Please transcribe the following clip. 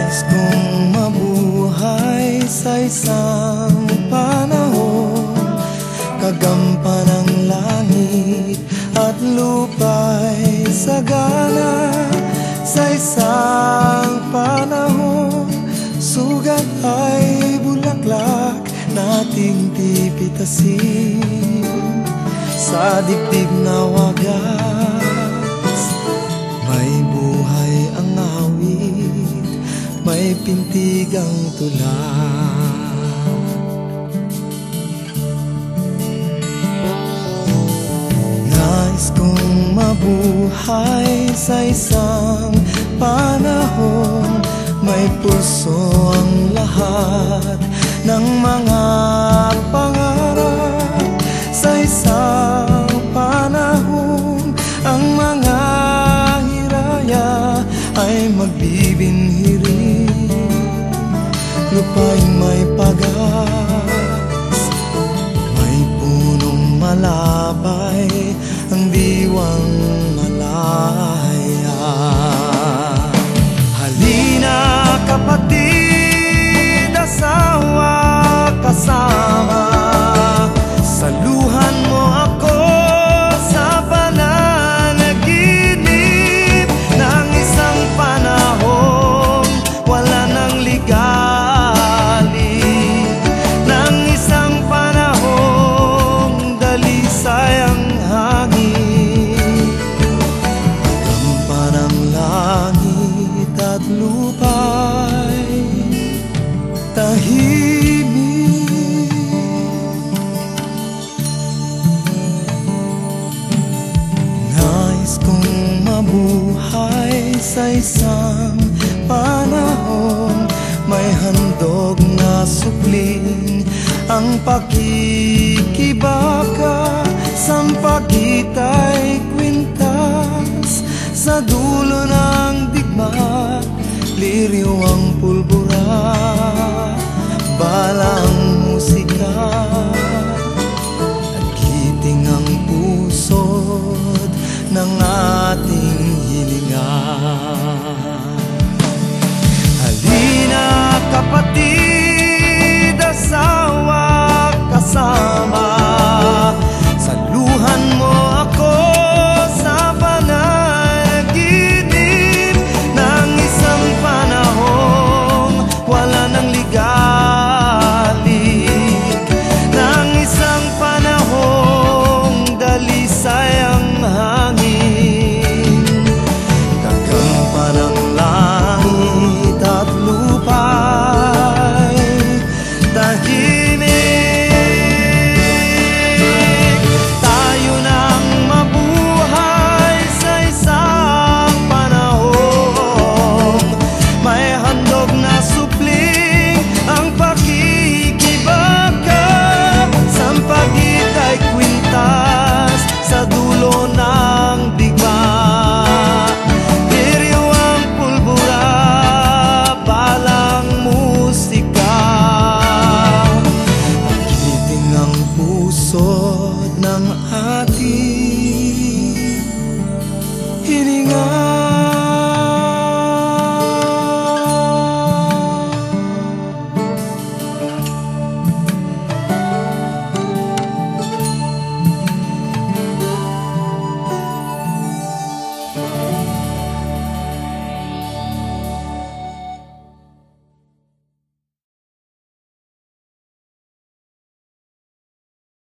Nais kong mabuhay sa isang panahon, kagampan ng langit at lupa'y sagana. Sa isang panahon, sugat ay bulaklak nating pipitasin. Sa dibdib na wagas, may buhay ang awit, may pintig ang tulag. Nais kong mabuhay sa isang panahon, may pulso ang lahat ng mga pangarap. Sa isang panahon, ang mga hiraya ay magbibinhiri. Lupa'y may pagas, may punong malabay, ang diwang malaya. Halina kapatid, asawa, kasama, saluhan mo ako sa pananaginip ng isang panahon wala nang ligali, ng isang panahon dalisay ang hangin. Kagampan ng langit at lupa'y tahimik. Kung mabuhay sa isang panahon, may handog na supling ang pakikibaka. Sampagita'y kwintas, sa dulo ng digma liriw ang pulbura. Balang musika